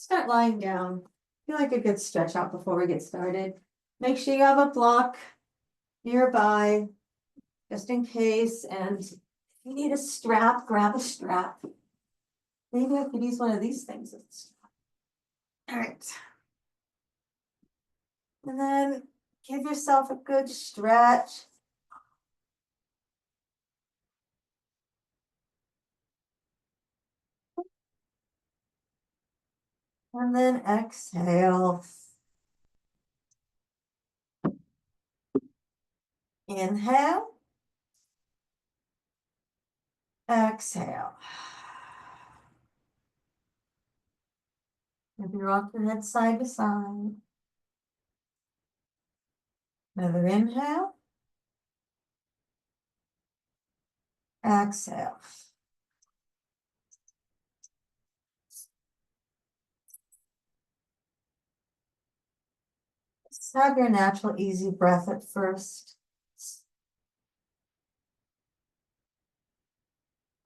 Start lying down. Feel like a good stretch out before we get started. Make sure you have a block nearby, just in case. And if you need a strap, grab a strap. Maybe I could use one of these things as a strap. All right. And then give yourself a good stretch. And then exhale. Inhale. Exhale. Maybe rock your head side to side. Another inhale. Exhale. Just have your natural, easy breath at first.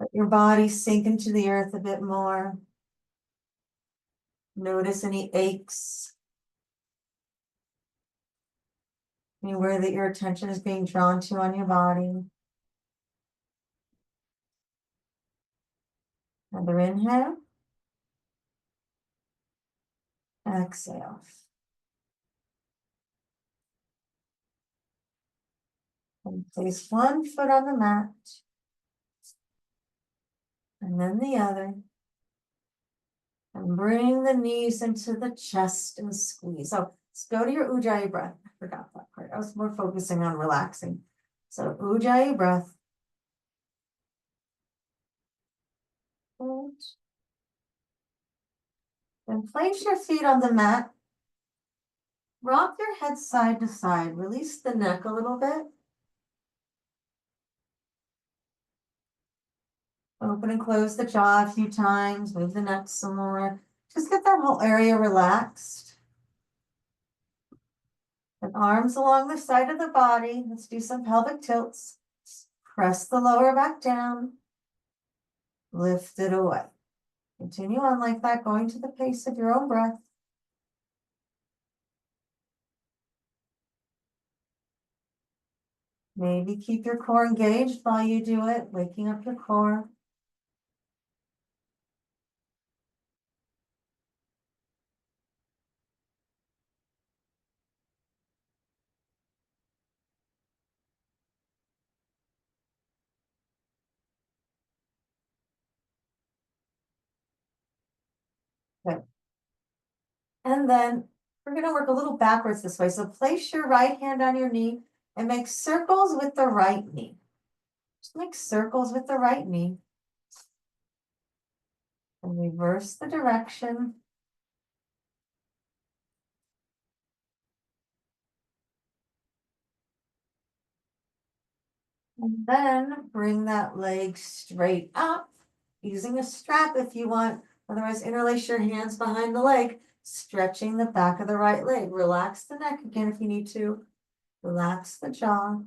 Let your body sink into the earth a bit more. Notice any aches. Anywhere that your attention is being drawn to on your body. Another inhale. Exhale. And place one foot on the mat. And then the other. And bring the knees into the chest and squeeze. So let's go to your Ujjayi breath. I forgot that part. I was more focusing on relaxing. So Ujjayi breath. Hold. Then place your feet on the mat. Rock your head side to side. Release the neck a little bit. Open and close the jaw a few times. Move the neck some more. Just get that whole area relaxed. And arms along the side of the body. Let's do some pelvic tilts. Press the lower back down. Lift it away. Continue on like that, going to the pace of your own breath. Maybe keep your core engaged while you do it, waking up your core. Good. And then we're going to work a little backwards this way. So place your right hand on your knee and make circles with the right knee. Just make circles with the right knee. And reverse the direction. And then bring that leg straight up using a strap if you want. Otherwise, interlace your hands behind the leg, stretching the back of the right leg. Relax the neck again if you need to. Relax the jaw.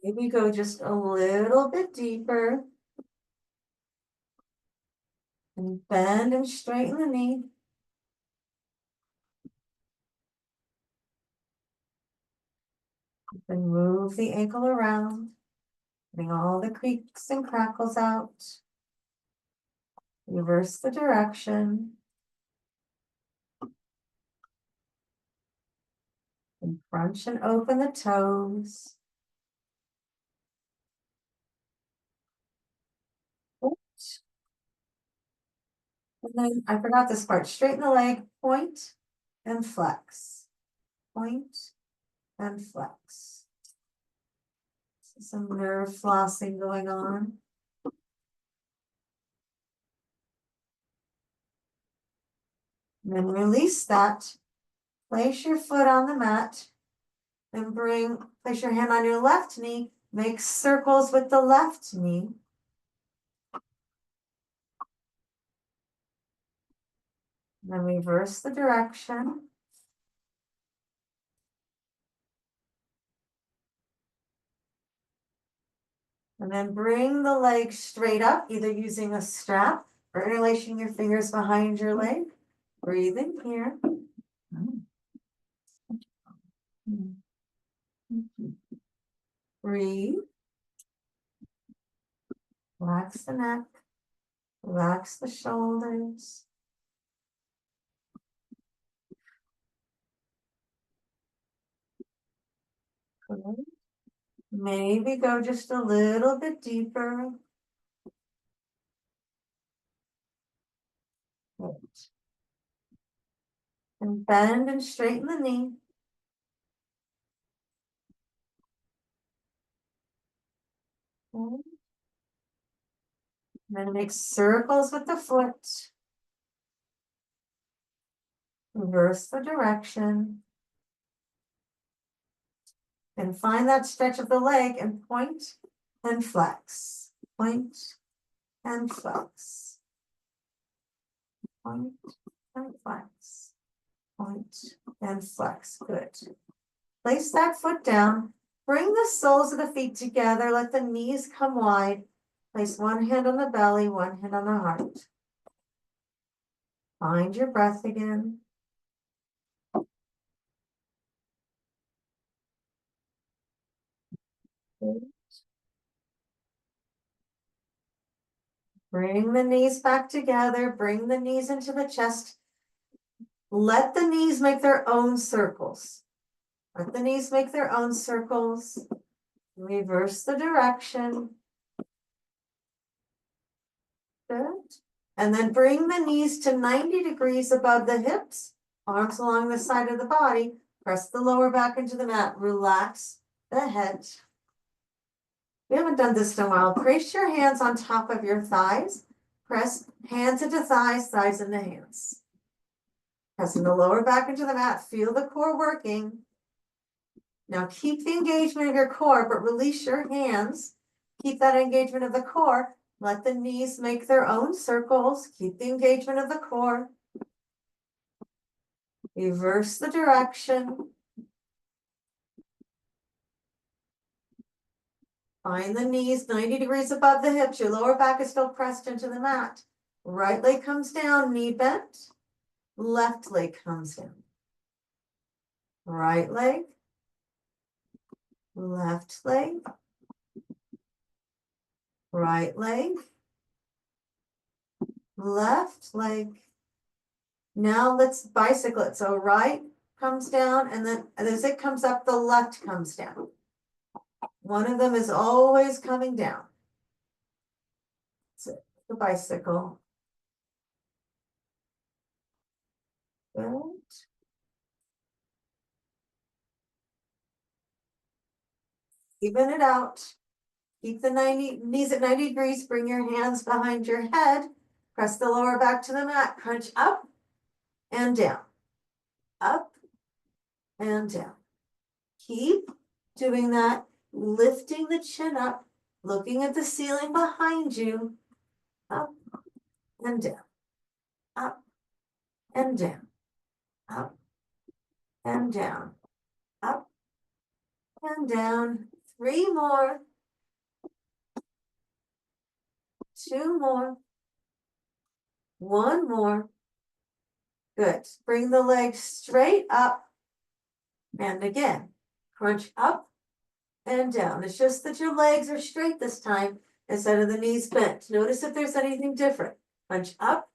Maybe go just a little bit deeper. And bend and straighten the knee. Then move the ankle around. Getting all the creaks and crackles out. Reverse the direction. And crunch and open the toes. Oops. And then I forgot this part. Straighten the leg, point and flex. Point and flex. Some nerve flossing going on. And then release that. Place your foot on the mat. And place your hand on your left knee. Make circles with the left knee. Then reverse the direction. And then bring the leg straight up, either using a strap or interlacing your fingers behind your leg. Breathe in here. Breathe. Relax the neck. Relax the shoulders. Good. Maybe go just a little bit deeper. Good. And bend and straighten the knee. Good. And then make circles with the foot. Reverse the direction. And find that stretch of the leg and point and flex. Point and flex. Point and flex. Point and flex. Good. Place that foot down. Bring the soles of the feet together. Let the knees come wide. Place one hand on the belly, one hand on the heart. Find your breath again. Bring the knees back together. Bring the knees into the chest. Let the knees make their own circles. Let the knees make their own circles. Reverse the direction. Good. And then bring the knees to 90 degrees above the hips. Arms along the side of the body. Press the lower back into the mat. Relax the head. We haven't done this in a while. Place your hands on top of your thighs. Press hands into thighs, thighs into hands. Pressing the lower back into the mat. Feel the core working. Now keep the engagement of your core, but release your hands. Keep that engagement of the core. Let the knees make their own circles. Keep the engagement of the core. Reverse the direction. Find the knees 90 degrees above the hips. Your lower back is still pressed into the mat. Right leg comes down, knee bent. Left leg comes down. Right leg. Left leg. Right leg. Left leg. Now let's bicycle it. So right comes down, and then as it comes up, the left comes down. One of them is always coming down. That's it. The bicycle. Good. Even it out. Keep the knees at 90 degrees. Bring your hands behind your head. Press the lower back to the mat. Crunch up and down. Up and down. Keep doing that. Lifting the chin up. Looking at the ceiling behind you. Up and down. Up and down. Up and down. Up and down. 3 more. 2 more. 1 more. Good. Bring the legs straight up. And again, crunch up and down. It's just that your legs are straight this time instead of the knees bent. Notice if there's anything different. Crunch up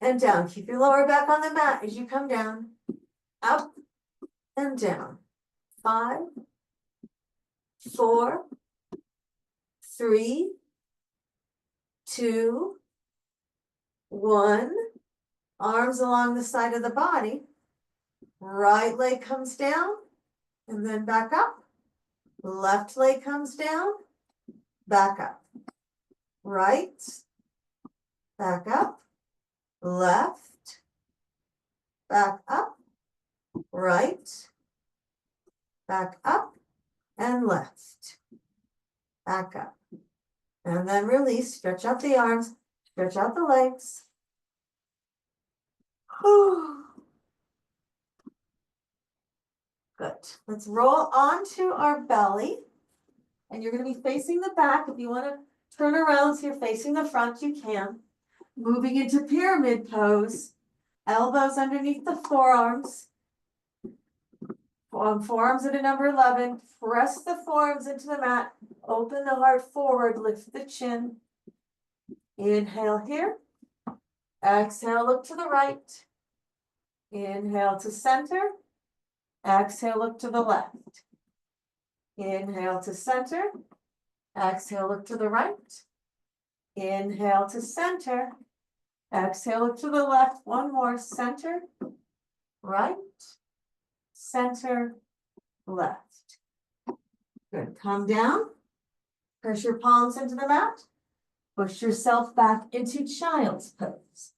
and down. Keep your lower back on the mat as you come down. Up and down. 5, 4, 3, 2, 1. Arms along the side of the body. Right leg comes down and then back up. Left leg comes down, back up. Right, back up. Left, back up. Right, back up. And left, back up. And then release, stretch out the arms, stretch out the legs. Good. Let's roll onto our belly And you're gonna be facing the back. If you wanna turn around so you're facing the front, you can. Moving into pyramid pose, elbows underneath the forearms. Forearms at a number 11, press the forearms into the mat, open the heart forward, lift the chin. Inhale here. Exhale, look to the right. Inhale to center. Exhale, look to the left. Inhale to center. Exhale, look to the right. Inhale to center. Exhale, look to the left. One more. Center, right, center, left. Good. Come down. Press your palms into the mat. Push yourself back into child's pose.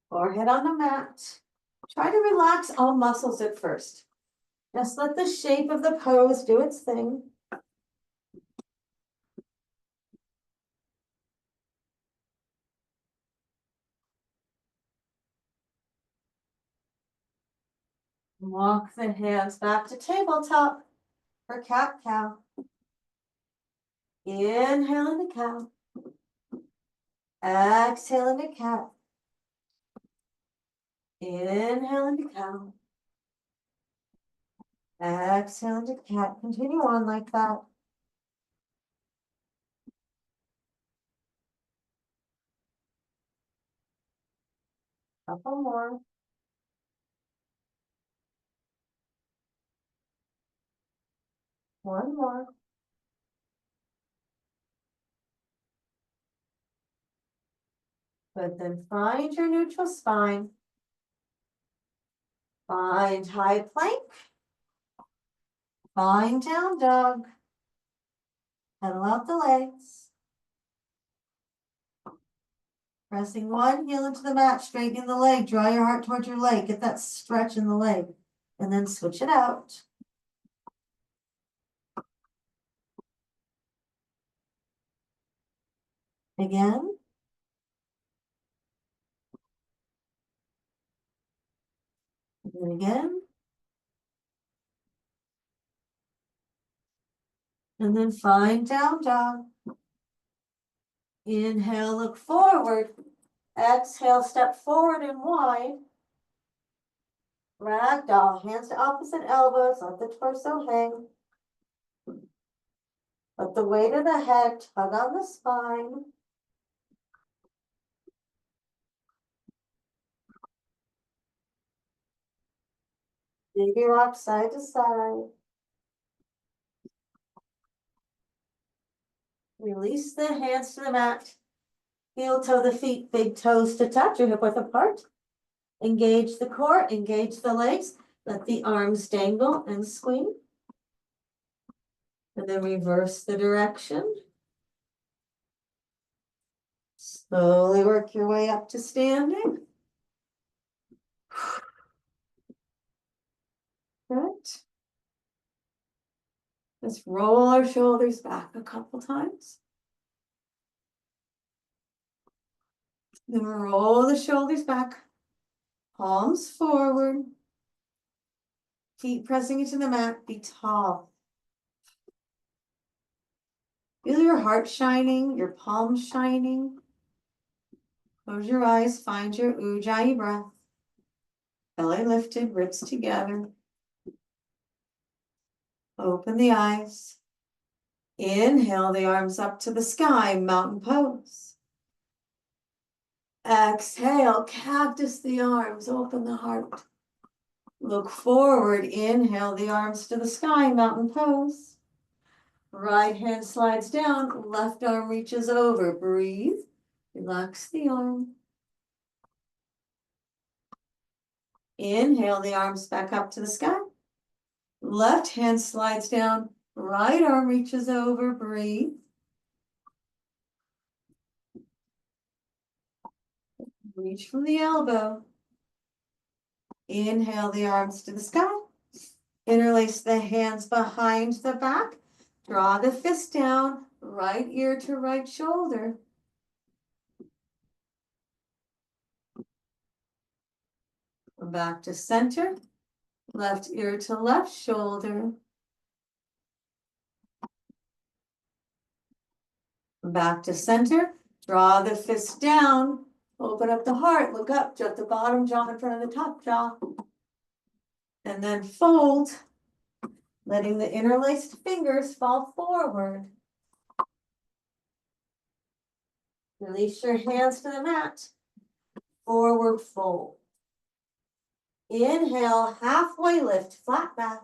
Forehead on the mat. Try to relax all muscles at first. Just let the shape of the pose do its thing. Walk the hands back to tabletop for cat-cow. Inhale into cow. Exhale into cat. Inhale into cow. Exhale into cat. Continue on like that. Couple more. One more. Good, then find your neutral spine. Find high plank. Find down dog. Pedal out the legs. Pressing one heel into the mat, straightening the leg. Draw your heart towards your leg. Get that stretch in the leg. And then switch it out. Again. And then again. And then find down dog. Inhale, look forward. Exhale, step forward and wide. Ragdoll, hands to opposite elbows, let the torso hang. Let the weight of the head tug on the spine. Baby rock side to side. Release the hands to the mat. Heel toe the feet, big toes to touch or hip width apart. Engage the core, engage the legs. Let the arms dangle and swing. And then reverse the direction. Slowly work your way up to standing. Good. Just roll our shoulders back a couple times. Then roll the shoulders back. Palms forward. Feet pressing into the mat. Be tall. Feel your heart shining, your palms shining. Close your eyes, find your Ujjayi breath. Belly lifted, ribs together. Open the eyes. Inhale the arms up to the sky, mountain pose. Exhale, cactus the arms, open the heart. Look forward, inhale the arms to the sky, mountain pose. Right hand slides down, left arm reaches over, breathe. Relax the arm. Inhale the arms back up to the sky. Left hand slides down, right arm reaches over, breathe. Reach from the elbow. Inhale the arms to the sky. Interlace the hands behind the back. Draw the fist down, right ear to right shoulder. Back to center. Left ear to left shoulder. Back to center, draw the fist down, open up the heart, look up, jut the bottom jaw in front of the top jaw. And then fold, letting the interlaced fingers fall forward. Release your hands to the mat, forward fold. Inhale, halfway lift, flat back.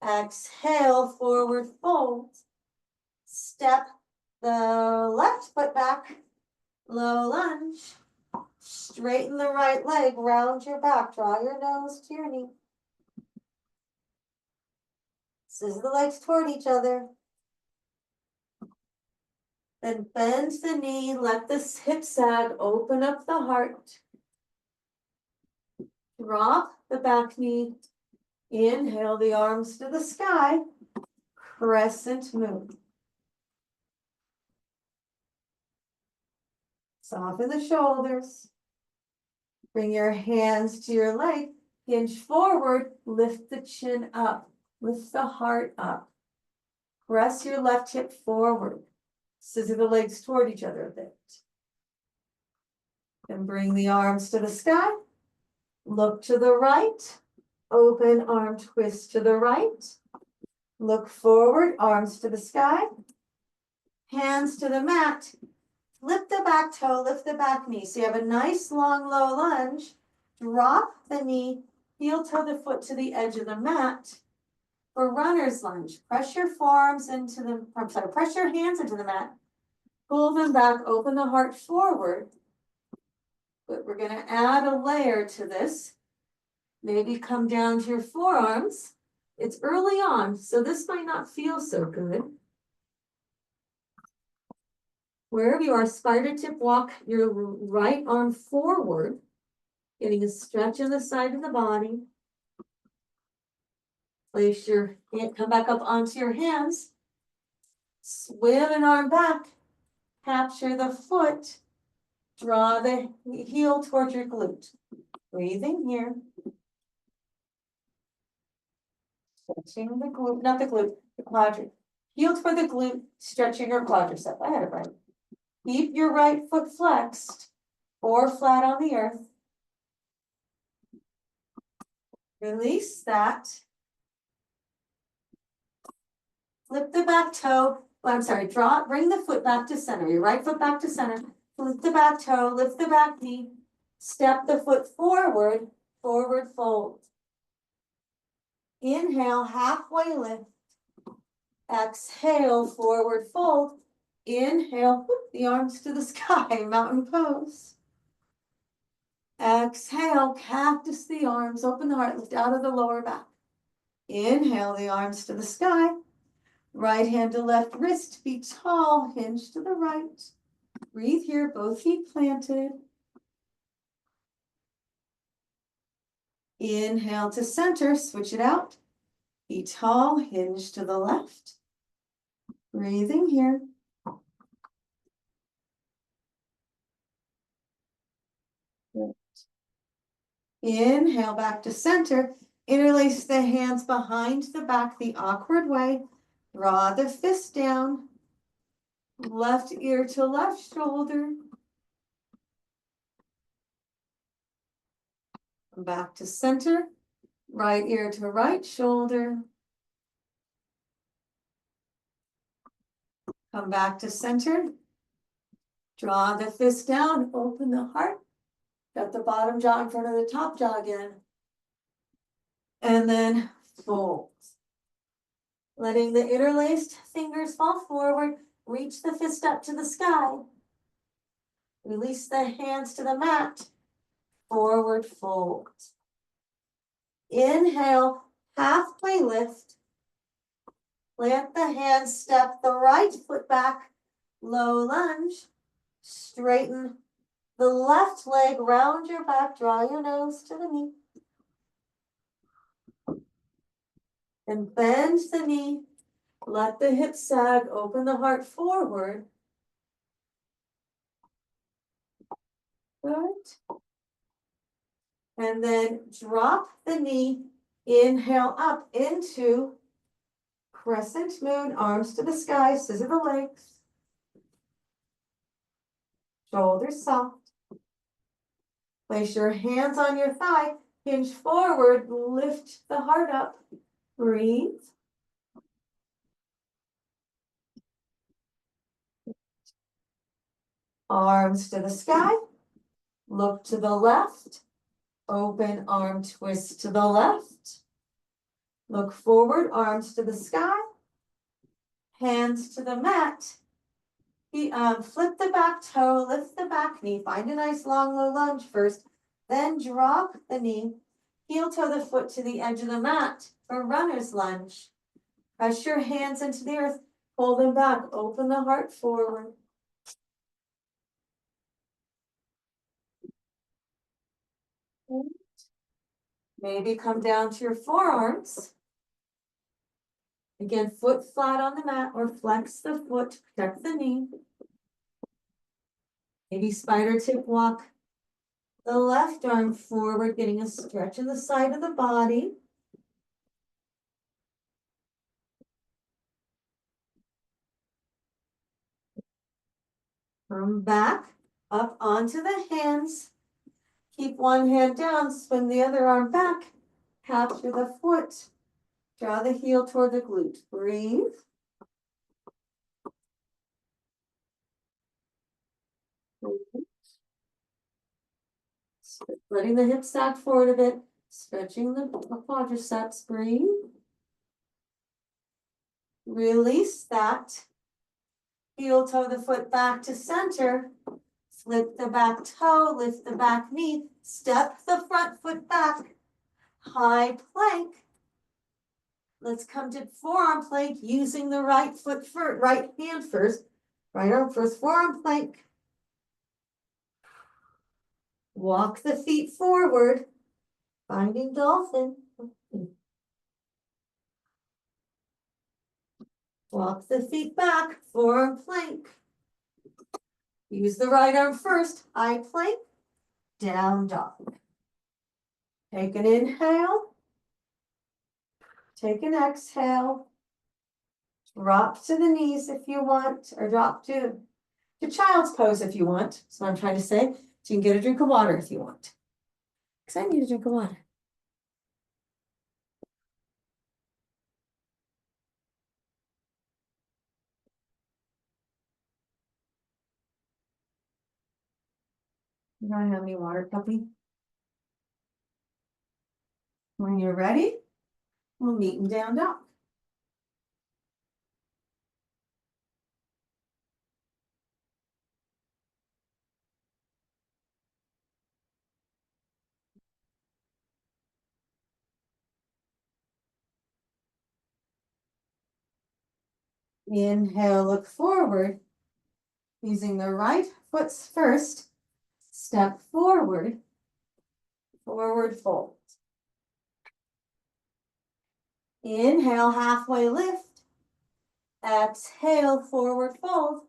Exhale, forward fold. Step the left foot back, low lunge. Straighten the right leg, round your back, draw your nose to your knee. Scissor the legs toward each other. Then bend the knee, let the hip sag, open up the heart. Drop the back knee. Inhale the arms to the sky. Crescent moon. Soften the shoulders. Bring your hands to your leg. Hinge forward. Lift the chin up. Lift the heart up. Press your left hip forward. Scissor the legs toward each other a bit. Then bring the arms to the sky. Look to the right. Open arm twist to the right. Look forward, arms to the sky. Hands to the mat. Flip the back toe, lift the back knee. So you have a nice long low lunge. Drop the knee, heel toe the foot to the edge of the mat. For runner's lunge, press your forearms into the, press your hands into the mat. Pull them back, open the heart forward. But we're going to add a layer to this. Maybe come down to your forearms. It's early on, so this might not feel so good. Wherever you are, spider tip walk your right arm forward, getting a stretch in the side of the body. Place your hand, come back up onto your hands. Swim an arm back. Capture the foot. Draw the heel towards your glute. Breathing here. Stretching the glute, not the glute, the quadrant. Heel toward the glute, stretching your quadricep. I had it right. Keep your right foot flexed or flat on the earth. Release that. Flip the back toe. Oh, I'm sorry, bring the foot back to center. Your right foot back to center. Flip the back toe, lift the back knee. Step the foot forward, forward fold. Inhale, halfway lift. Exhale, forward fold. Inhale, the arms to the sky, mountain pose. Exhale, cactus the arms, open the heart, lift out of the lower back. Inhale, the arms to the sky. Right hand to left wrist, be tall, hinge to the right. Breathe here, both feet planted. Inhale to center, switch it out. Be tall, hinge to the left. Breathing here. Good. Inhale back to center. Interlace the hands behind the back the awkward way. Draw the fist down. Left ear to left shoulder. Back to center. Right ear to right shoulder. Come back to center. Draw the fist down, open the heart. Got the bottom jaw in front of the top jaw again. And then fold. Letting the interlaced fingers fall forward. Reach the fist up to the sky. Release the hands to the mat. Forward fold. Inhale, halfway lift. Plant the hands, step the right foot back. Low lunge. Straighten the left leg, round your back, draw your nose to the knee. And bend the knee. Let the hips sag, open the heart forward. Good. And then drop the knee, Inhale up into crescent moon, arms to the sky, scissor the legs. Shoulders soft. Place your hands on your thigh, hinge forward, lift the heart up. Breathe. Arms to the sky. Look to the left. Open arm twist to the left. Look forward, arms to the sky. Hands to the mat. Flip the back toe, lift the back knee. Find a nice long low lunge first. Then drop the knee. Heel toe the foot to the edge of the mat for runner's lunge. Press your hands into the earth. Pull them back. Open the heart forward. Maybe come down to your forearms. Again, foot flat on the mat or flex the foot, protect the knee. Maybe spider tip walk the left arm forward, getting a stretch in the side of the body. Come back up onto the hands. Keep one hand down, swing the other arm back. Capture the foot. Draw the heel toward the glute. Breathe. Letting the hips sag forward a bit. Stretching the quadriceps. Breathe. Release that. Heel toe the foot back to center. Flip the back toe, lift the back knee, step the front foot back. High plank. Let's come to forearm plank using the right foot first, right hand first. Right arm first, forearm plank. Walk the feet forward, finding dolphin. Walk the feet back, forearm plank. Use the right arm first, high plank, down dog. Take an inhale. Take an exhale. Drop to the knees if you want, or drop to child's pose if you want. That's what I'm trying to say. So you can get a drink of water if you want. Because I need a drink of water. You don't have any water, puppy? When you're ready, we'll meet in down dog. Inhale, look forward. Using the right foot first, step forward, forward fold. Inhale, halfway lift. Exhale, forward fold.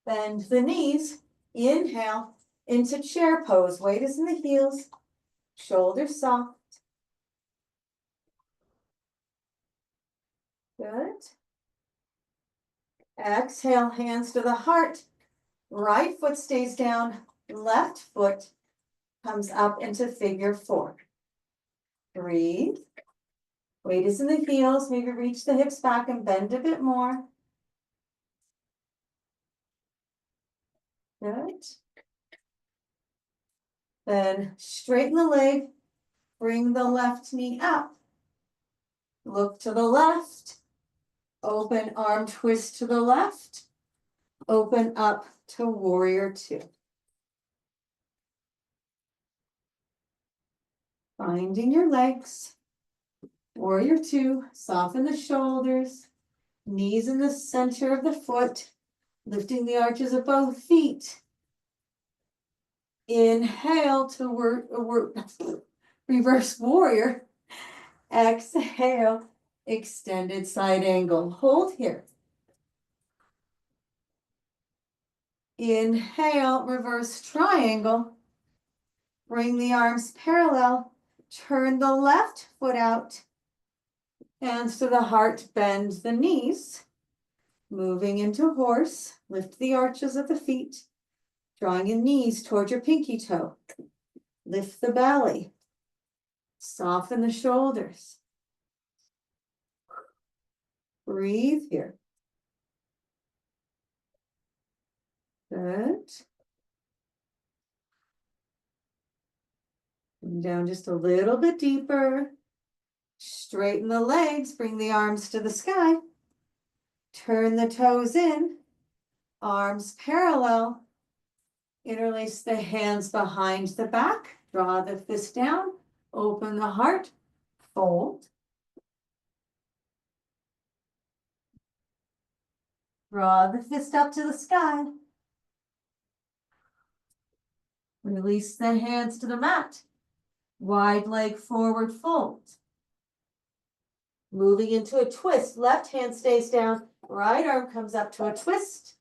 Bend the knees. Inhale into chair pose. Weight is in the heels. Shoulders soft. Good. Exhale, hands to the heart. Right foot stays down. Left foot comes up into figure four. Breathe. Weight is in the heels. Maybe reach the hips back and bend a bit more. Good. Then straighten the leg. Bring the left knee up. Look to the left. Open arm twist to the left. Open up to warrior two. Finding your legs. Warrior two. Soften the shoulders. Knees in the center of the foot. Lifting the arches of both feet. Inhale to reverse warrior. Exhale, extended side angle. Hold here. Inhale, reverse triangle. Bring the arms parallel. Turn the left foot out. Hands to the heart, bend the knees. Moving into horse, lift the arches of the feet, drawing your knees toward your pinky toe. Lift the belly. Soften the shoulders. Breathe here. Good. Come down just a little bit deeper. Straighten the legs, bring the arms to the sky. Turn the toes in, arms parallel. Interlace the hands behind the back. Draw the fist down, open the heart, fold. Draw the fist up to the sky. Release the hands to the mat. Wide leg forward fold. Moving into a twist. Left hand stays down. Right arm comes up to a twist.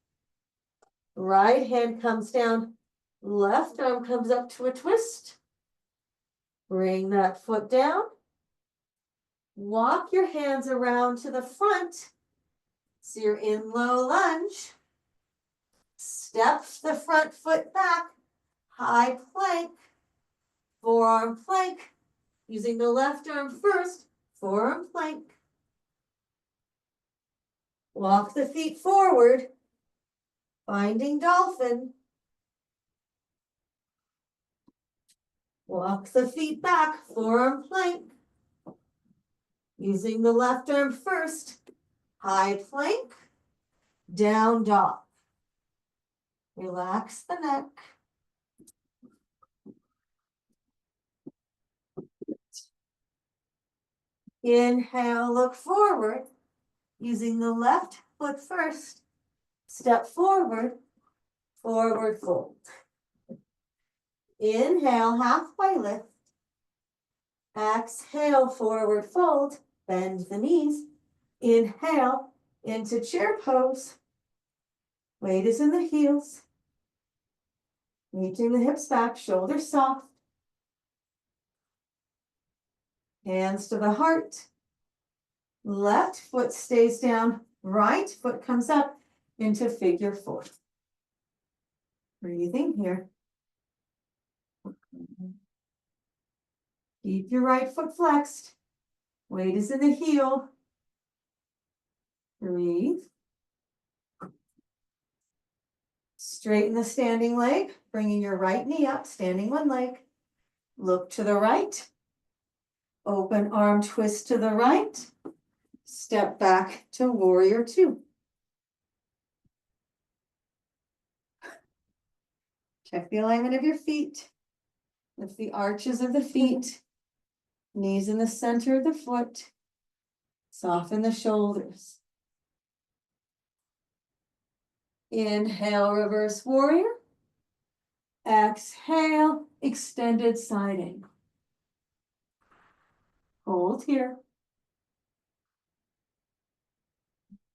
Right hand comes down. Left arm comes up to a twist. Bring that foot down. Walk your hands around to the front. So you're in low lunge. Step the front foot back. High plank. Forearm plank. Using the left arm first. Forearm plank. Walk the feet forward. Finding dolphin. Walk the feet back. Forearm plank. Using the left arm first. High plank. Down dog. Relax the neck. Inhale, look forward. Using the left foot first. Step forward. Forward fold. Inhale, halfway lift. Exhale, forward fold. Bend the knees. Inhale into chair pose. Weight is in the heels. Reaching the hips back, shoulders soft. Hands to the heart. Left foot stays down. Right foot comes up into figure four. Breathing here. Keep your right foot flexed. Weight is in the heel. Breathe. Straighten the standing leg, bringing your right knee up, standing one leg. Look to the right. Open arm twist to the right. Step back to warrior two. Check the alignment of your feet. Lift the arches of the feet. Knees in the center of the foot. Soften the shoulders. Inhale, reverse warrior. Exhale, extended side angle. Hold here.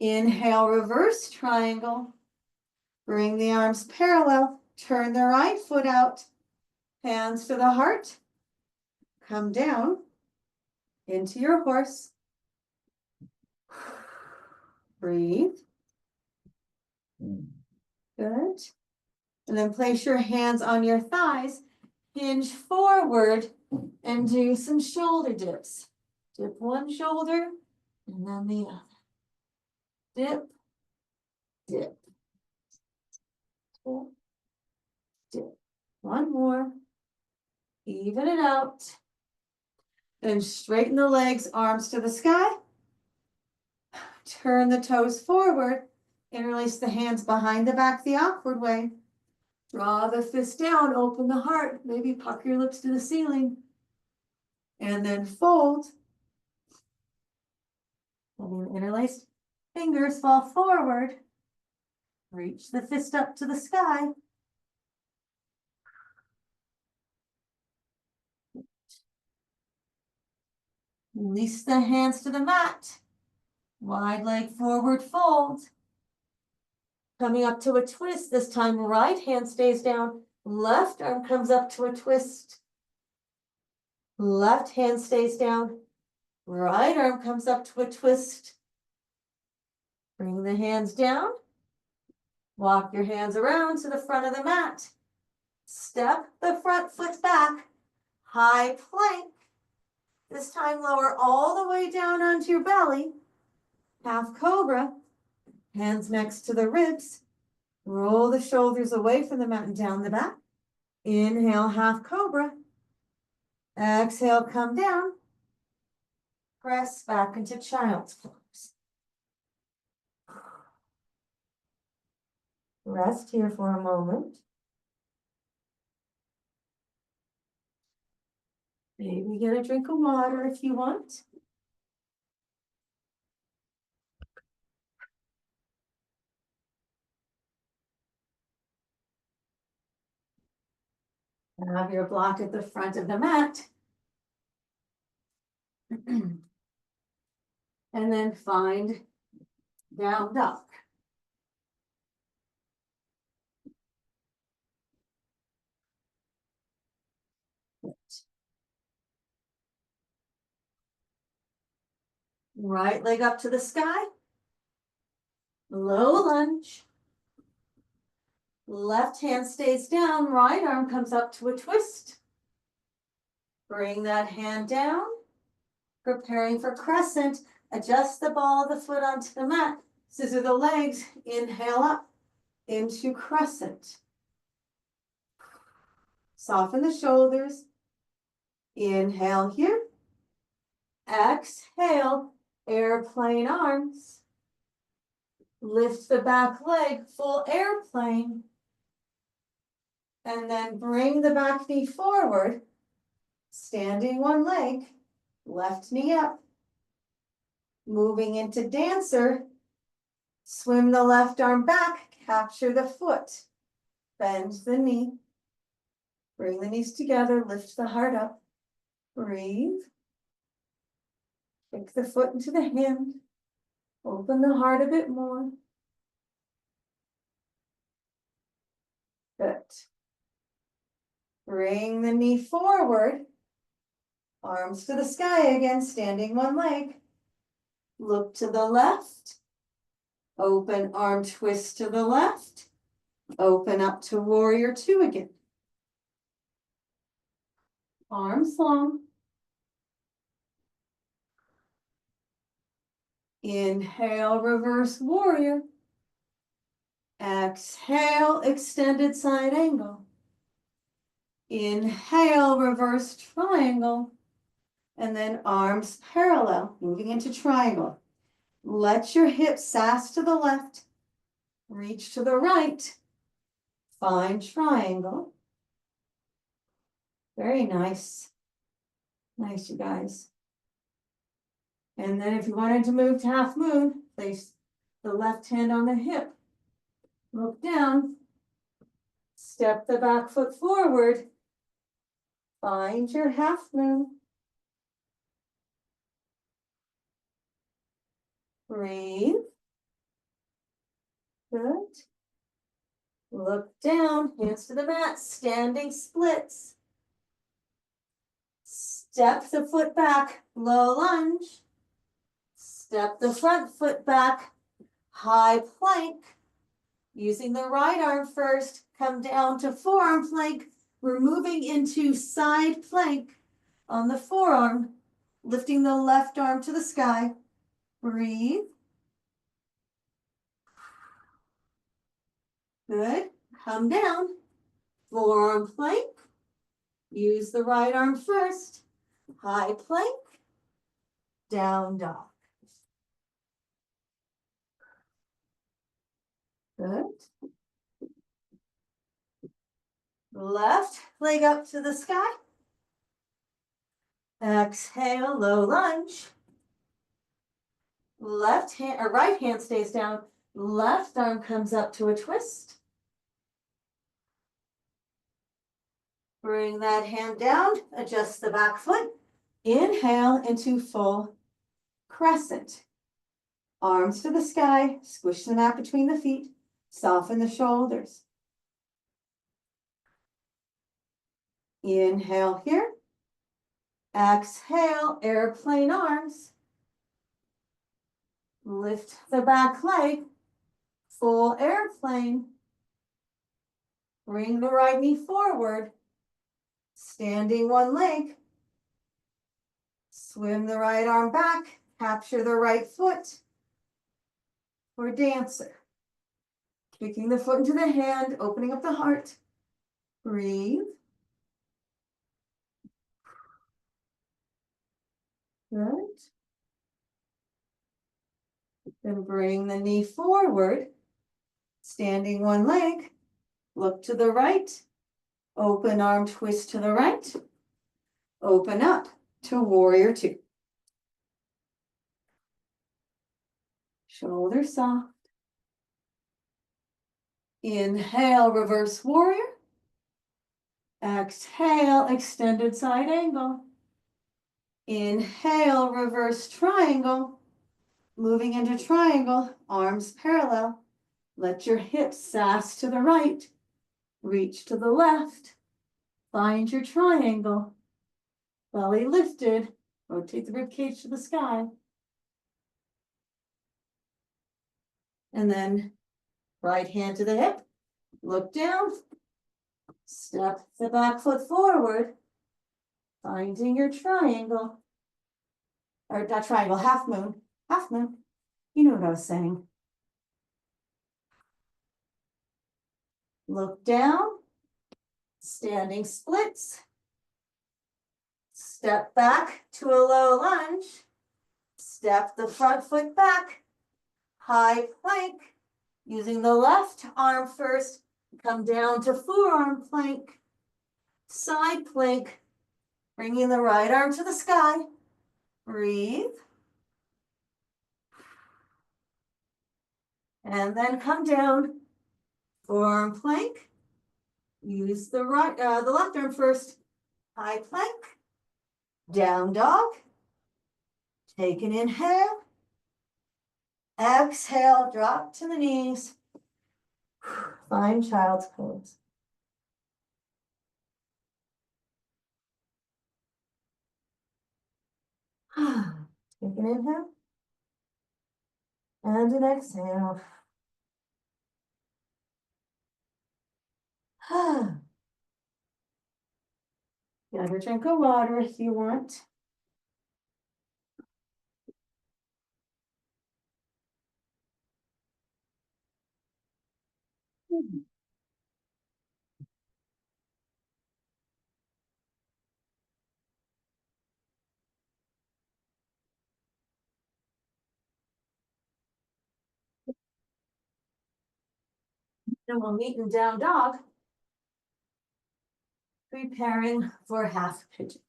Inhale, reverse triangle. Bring the arms parallel. Turn the right foot out. Hands to the heart. Come down into your horse. Breathe. Good. And then place your hands on your thighs. Hinge forward and do some shoulder dips. Dip one shoulder and then the other. Dip, dip, dip, dip. One more. Even it out. Then straighten the legs, arms to the sky. Turn the toes forward. Interlace the hands behind the back the awkward way. Draw the fist down, open the heart. Maybe pucker your lips to the ceiling. And then fold. And your interlaced fingers fall forward. Reach the fist up to the sky. Release the hands to the mat. Wide leg forward fold. Coming up to a twist. This time right hand stays down. Left arm comes up to a twist. Left hand stays down. Right arm comes up to a twist. Bring the hands down. Walk your hands around to the front of the mat. Step the front foot back. High plank. This time lower all the way down onto your belly. Half cobra. Hands next to the ribs. Roll the shoulders away from the mat and down the back. Inhale, half cobra. Exhale, come down. Press back into child's pose. Rest here for a moment. Maybe get a drink of water if you want. Have your block at the front of the mat. And then find down dog. Right leg up to the sky. Low lunge. Left hand stays down, right arm comes up to a twist. Bring that hand down. Preparing for crescent. Adjust the ball of the foot onto the mat. Scissor the legs. Inhale up into crescent. Soften the shoulders. Inhale here. Exhale, airplane arms. Lift the back leg, full airplane. And then bring the back knee forward. Standing one leg, left knee up. Moving into dancer. Swim the left arm back, capture the foot. Bend the knee. Bring the knees together, lift the heart up. Breathe. Kick the foot into the hand. Open the heart a bit more. Good. Bring the knee forward. Arms to the sky again, standing one leg. Look to the left. Open arm twist to the left. Open up to warrior two again. Arms long. Inhale, reverse warrior. Exhale, extended side angle. Inhale, reverse triangle. And then arms parallel, moving into triangle. Let your hips sass to the left. Reach to the right. Find triangle. Very nice. Nice, you guys. And then if you wanted to move to half moon, place the left hand on the hip. Look down. Step the back foot forward. Find your half moon. Breathe. Good. Look down, hands to the mat, standing splits. Step the foot back, low lunge. Step the front foot back, high plank. Using the right arm first, come down to forearm plank. We're moving into side plank on the forearm, lifting the left arm to the sky. Breathe. Good. Come down. Forearm plank. Use the right arm first. High plank. Down dog. Good. Left leg up to the sky. Exhale, low lunge. Left hand or right hand stays down. Left arm comes up to a twist. Bring that hand down, adjust the back foot. Inhale into full crescent. Arms to the sky, squish the mat between the feet, soften the shoulders. Inhale here. Exhale, airplane arms. Lift the back leg, full airplane. Bring the right knee forward. Standing one leg. Swim the right arm back, capture the right foot for dancer. Kicking the foot into the hand, opening up the heart. Breathe. Good. Then bring the knee forward, standing one leg. Look to the right. Open arm twist to the right. Open up to warrior two. Shoulders soft. Inhale, reverse warrior. Exhale, extended side angle. Inhale, reverse triangle. Moving into triangle, arms parallel. Let your hips sass to the right. Reach to the left. Find your triangle. Belly lifted. Rotate the ribcage to the sky. And then right hand to the hip. Look down. Step the back foot forward. Finding your triangle. Or not triangle, half moon. Half moon. You know what I was saying. Look down. Standing splits. Step back to a low lunge. Step the front foot back. High plank. Using the left arm first. Come down to forearm plank. Side plank. Bringing the right arm to the sky. Breathe. And then come down. Forearm plank. Use the left arm first. High plank. Down dog. Take an inhale. Exhale, drop to the knees. Find child's pose. Take an inhale. And an exhale. Grab a drink of water if you want. Then we'll meet in down dog. Preparing for half pigeon.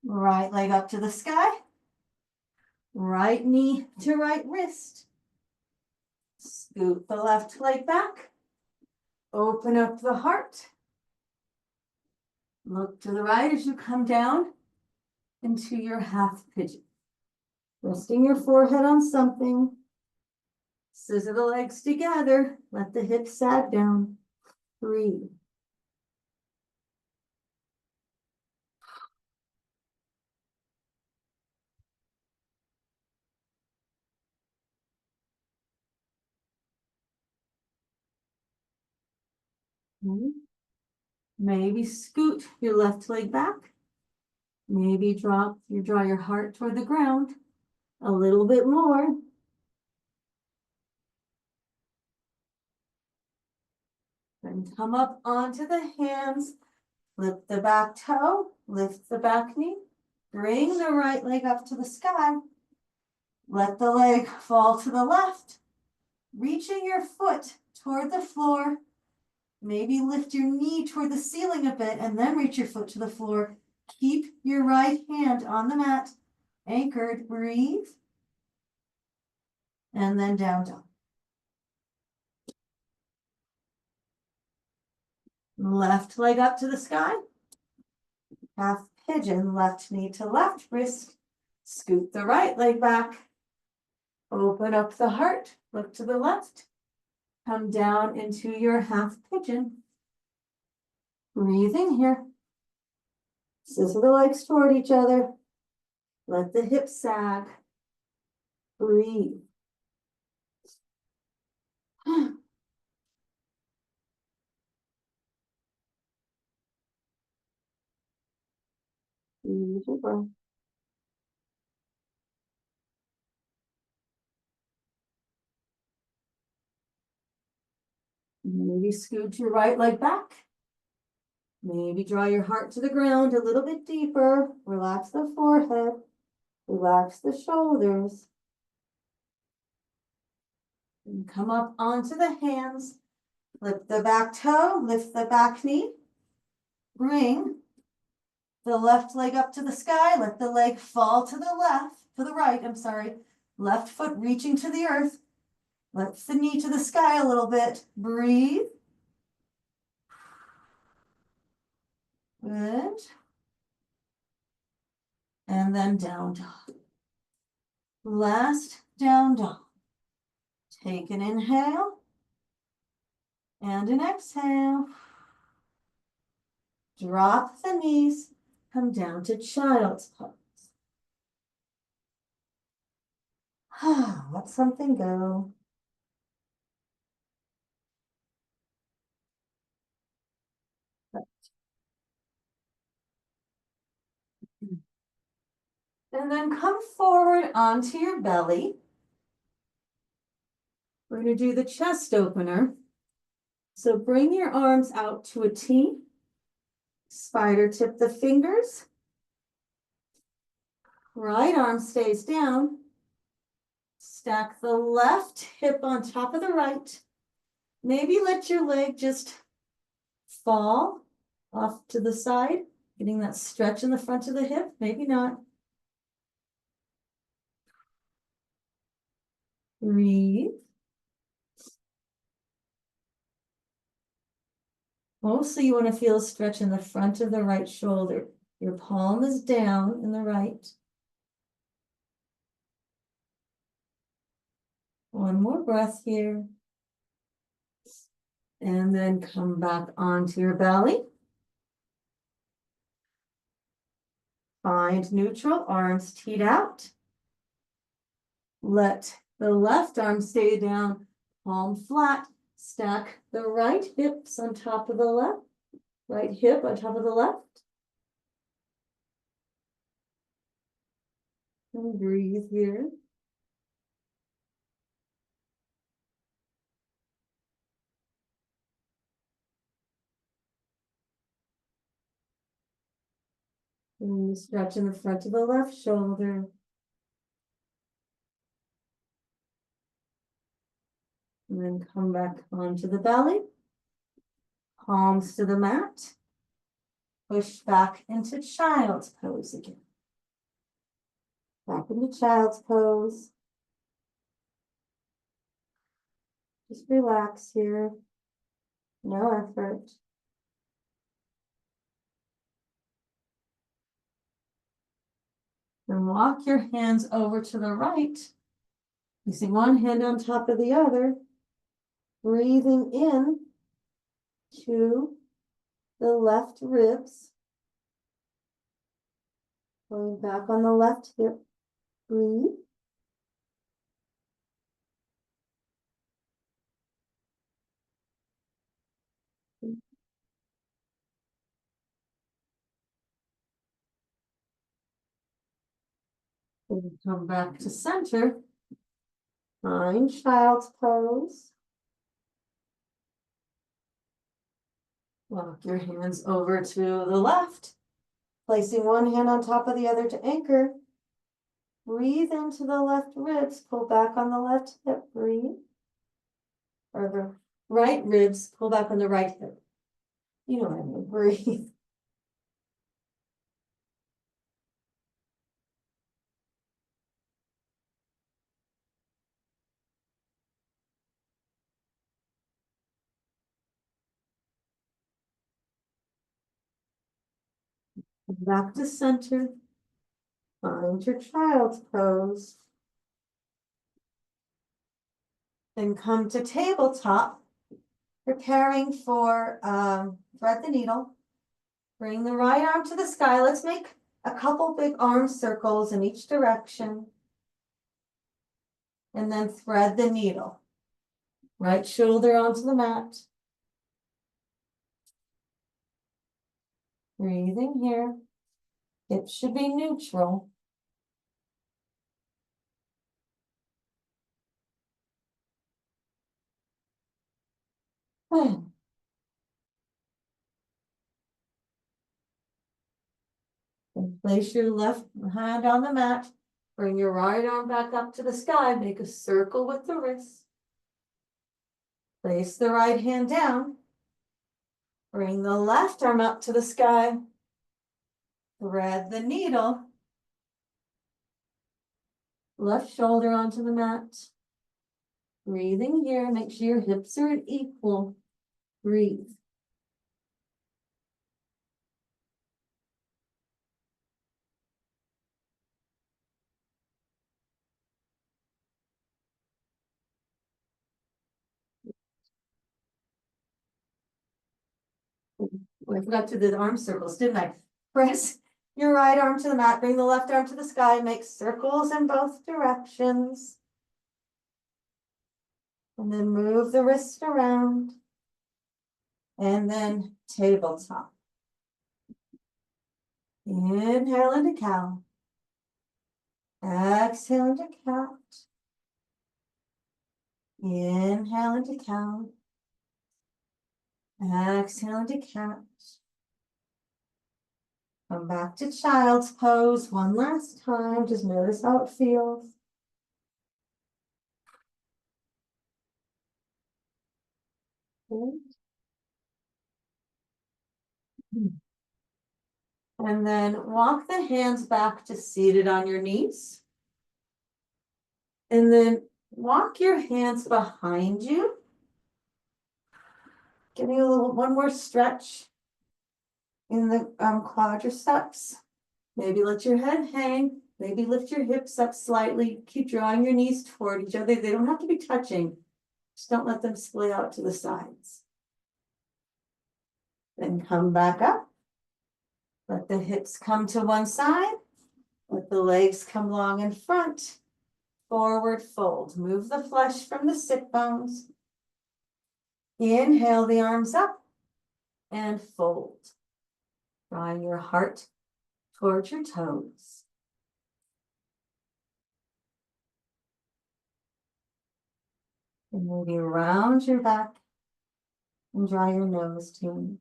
Right leg up to the sky. Right knee to right wrist. Scoot the left leg back. Open up the heart. Look to the right as you come down into your half pigeon. Resting your forehead on something. Scissor the legs together. Let the hips sag down. Breathe. Maybe scoot your left leg back. Maybe draw your heart toward the ground. A little bit more. Then come up onto the hands. Flip the back toe. Lift the back knee. Bring the right leg up to the sky. Let the leg fall to the left. Reaching your foot toward the floor. Maybe lift your knee toward the ceiling a bit and then reach your foot to the floor. Keep your right hand on the mat. Anchored. Breathe. And then down dog. Left leg up to the sky. Half pigeon, left knee to left wrist. Scoot the right leg back. Open up the heart, look to the left. Come down into your half pigeon. Breathe in here. Scissor the legs toward each other. Let the hips sag. Breathe. Use your breath. Maybe scoot your right leg back. Maybe draw your heart to the ground a little bit deeper. Relax the forehead. Relax the shoulders. And come up onto the hands. Lift the back toe, lift the back knee. Bring the left leg up to the sky. Let the leg fall to the right, I'm sorry. Left foot reaching to the earth. Lift the knee to the sky a little bit. Breathe. Good. And then down dog. Last down dog. Take an inhale and an exhale. Drop the knees. Come down to child's pose. Let something go. And then come forward onto your belly. We're going to do the chest opener. So bring your arms out to a T. Spider tip the fingers. Right arm stays down. Stack the left hip on top of the right. Maybe let your leg just fall off to the side, getting that stretch in the front of the hip. Maybe not. Breathe. Mostly you want to feel a stretch in the front of the right shoulder. Your palm is down in the right. One more breath here. And then come back onto your belly. Find neutral, arms teed out. Let the left arm stay down, palm flat. Stack the right hips on top of the left. Right hip on top of the left. And breathe here. And stretch in the front of the left shoulder. And then come back onto the belly. Palms to the mat. Push back into child's pose again. Back into child's pose. Just relax here. No effort. And walk your hands over to the right. Using one hand on top of the other. Breathing in to the left ribs. Going back on the left hip. Breathe. And come back to center. Find child's pose. Walk your hands over to the left. Placing one hand on top of the other to anchor. Breathe into the left ribs. Pull back on the left hip. Breathe. Or the right ribs. Pull back on the right hip. You know what I mean. Breathe. Back to center. Find your child's pose. Then come to tabletop, preparing for thread the needle. Bring the right arm to the sky. Let's make a couple big arm circles in each direction. And then thread the needle. Right shoulder onto the mat. Breathing here. Hips should be neutral. And place your left hand on the mat. Bring your right arm back up to the sky. Make a circle with the wrist. Place the right hand down. Bring the left arm up to the sky. Thread the needle. Left shoulder onto the mat. Breathing here. Make sure your hips are equal. Breathe. I forgot to do the arm circles, didn't I? Press your right arm to the mat, bring the left arm to the sky, make circles in both directions. And then move the wrist around. And then tabletop. Inhale into cow. Exhale into cat. Inhale into cow. Exhale into cat. Come back to child's pose one last time. Just notice how it feels. And then walk the hands back to seated on your knees. And then walk your hands behind you. Getting one more stretch in the quadriceps. Maybe let your head hang. Maybe lift your hips up slightly. Keep drawing your knees toward each other. They don't have to be touching. Just don't let them split out to the sides. Then come back up. Let the hips come to one side. Let the legs come long in front. Forward fold. Move the flesh from the sit bones. Inhale the arms up and fold. Drawing your heart towards your toes. And maybe round your back and draw your nose to me.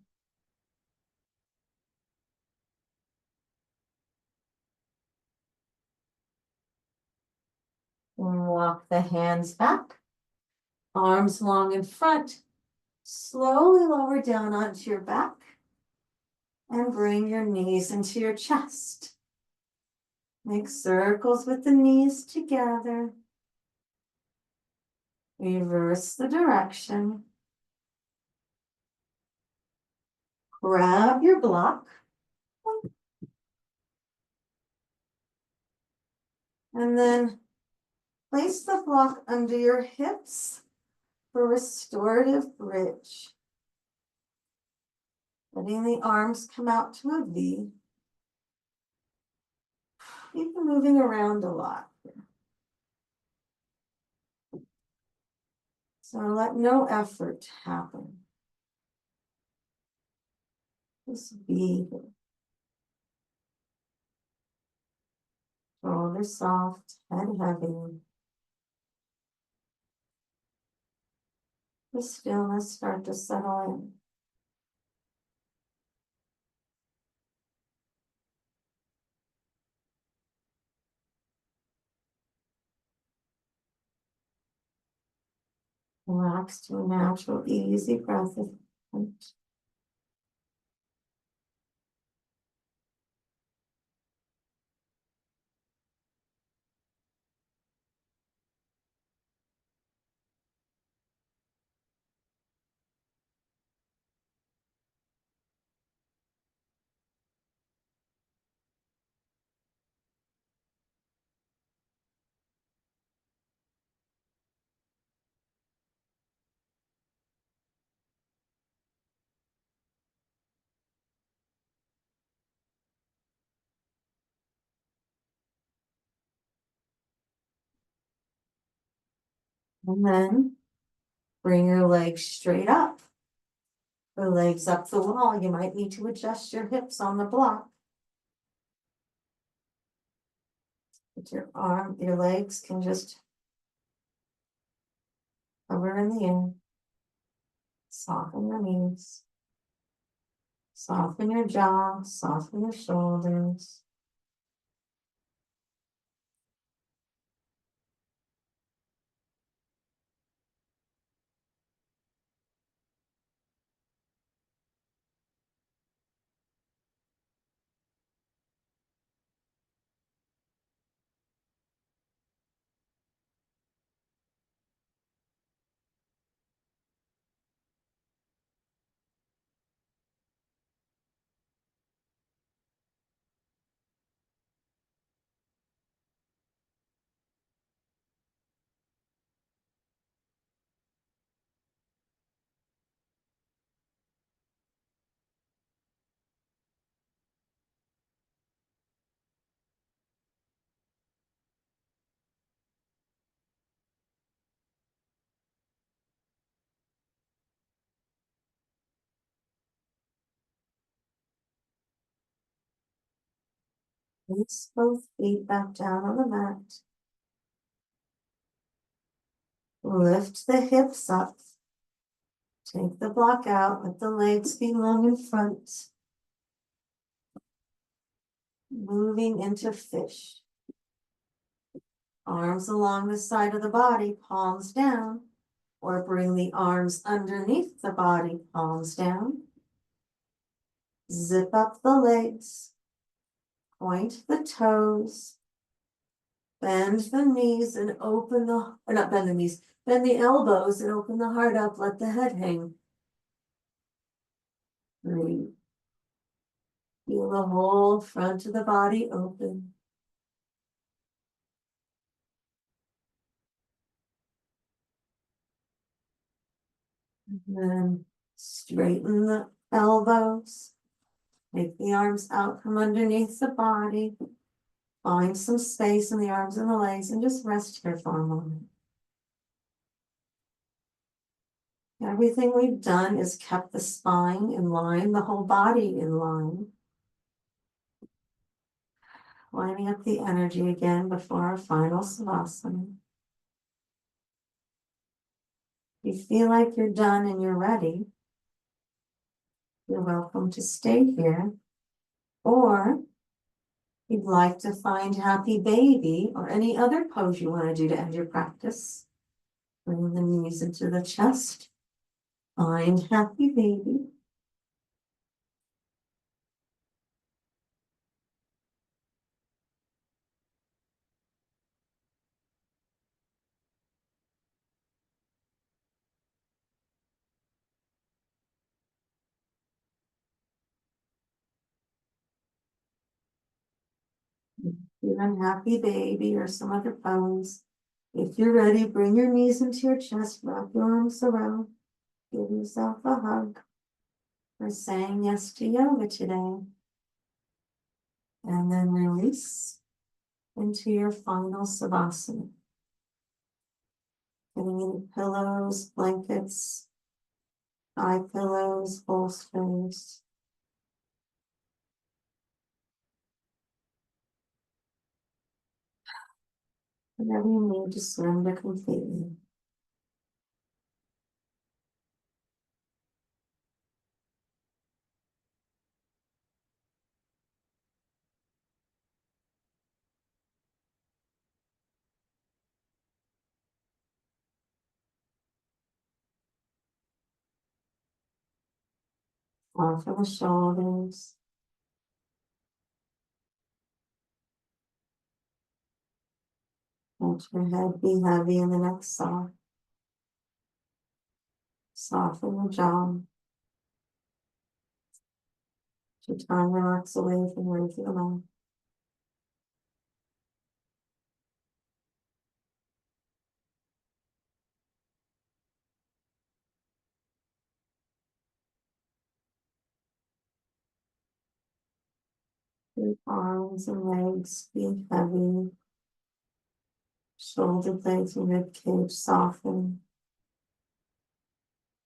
And walk the hands back, arms long in front. Slowly lower down onto your back and bring your knees into your chest. Make circles with the knees together. Reverse the direction. Grab your block. And then place the block under your hips for restorative bridge. Letting the arms come out to a V. Keep moving around a lot here. So let no effort happen. Just be here. Shoulders soft, head heavy. The stillness start to settle in. Relax to a natural, easy breath. And then bring your legs straight up. The legs up the wall. You might need to adjust your hips on the block. But your legs can just hover in the air. Soften your knees. Soften your jaw. Soften your shoulders. Place both feet back down on the mat. Lift the hips up. Take the block out. Let the legs be long in front. Moving into fish. Arms along the side of the body, palms down. Or bring the arms underneath the body, palms down. Zip up the legs. Point the toes. Bend the knees and open the, or not bend the knees, bend the elbows and open the heart up. Let the head hang. Breathe. Feel the whole front of the body open. And then straighten the elbows. Take the arms out from underneath the body. Find some space in the arms and the legs and just rest here for a moment. Everything we've done is kept the spine in line, the whole body in line. Lining up the energy again before our final savasana. If you feel like you're done and you're ready, you're welcome to stay here. Or if you'd like to find happy baby or any other pose you want to do to end your practice, bring the knees into the chest. Find happy baby. If you're unhappy baby or some other pose, if you're ready, bring your knees into your chest, wrap your arms around, give yourself a hug. We're saying yes to yoga today. And then release into your final savasana. Getting any pillows, blankets, eye pillows, bolsters. Whatever you need to surrender completely. Off of the shoulders. Let your head be heavy and the neck soft. Soften the jaw. Your tongue relax away from the roof of the mouth. Your arms and legs be heavy. Shoulder blades and rib cage soften.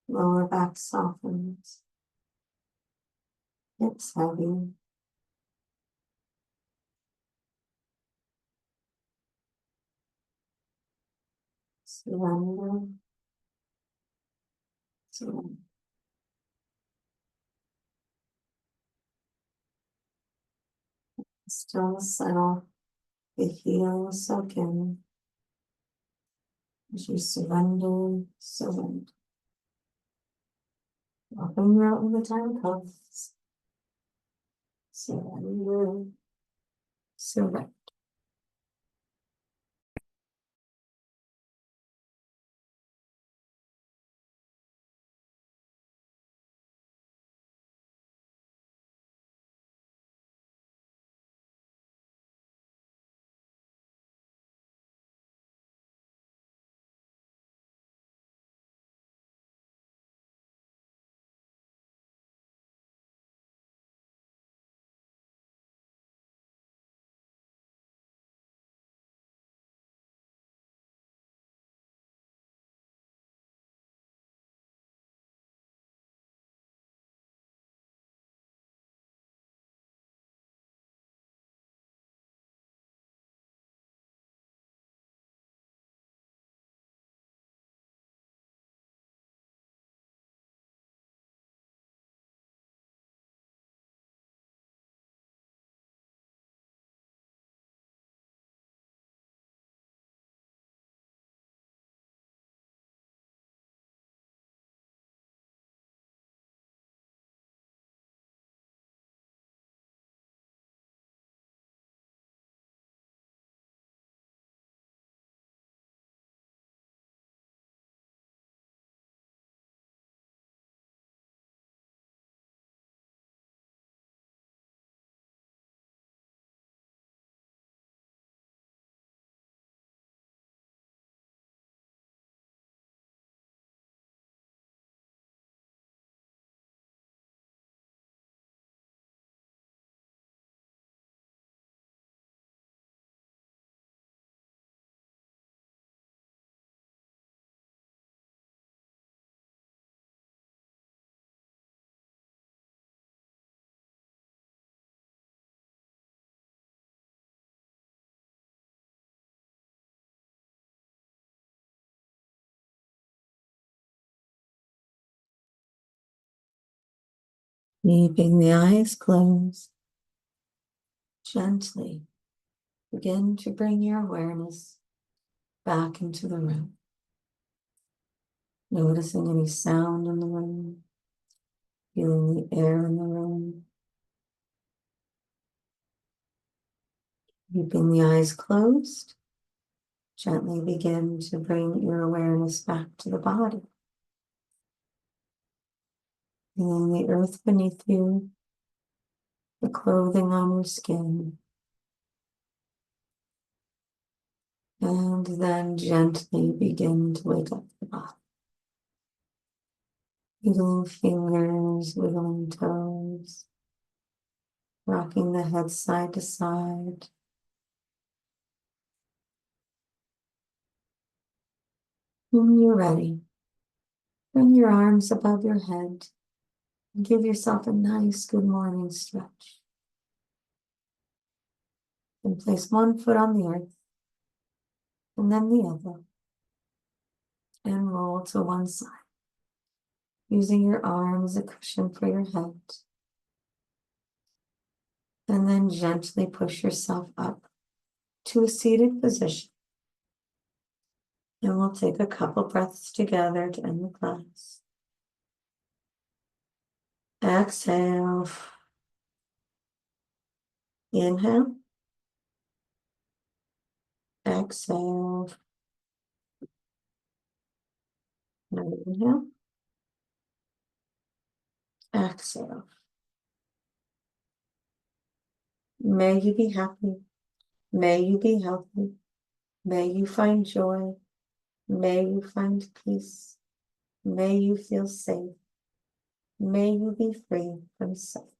Lower back softens. Hips heavy. Surrender. Surrender. Still settle. The heels soak in. As you surrender, surrender. Open your out when the time comes. Surrender. Surrender. Keeping the eyes closed, gently begin to bring your awareness back into the room. Noticing any sound in the room, feeling the air in the room. Keeping the eyes closed, gently begin to bring your awareness back to the body. Feeling the earth beneath you, the clothing on your skin, and then gently begin to wake up the body. Wiggling fingers, wiggling toes, rocking the head side to side. When you're ready, bring your arms above your head and give yourself a nice good morning stretch. Then place one foot on the earth and then the other, and roll to one side, using your arm as a cushion for your head. And then gently push yourself up to a seated position. And we'll take a couple breaths together to end the class. Exhale. Inhale. Exhale. Inhale. Exhale. May you be happy. May you be healthy. May you find joy. May you find peace. May you feel safe. May you be free from suffering.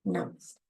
Namaste.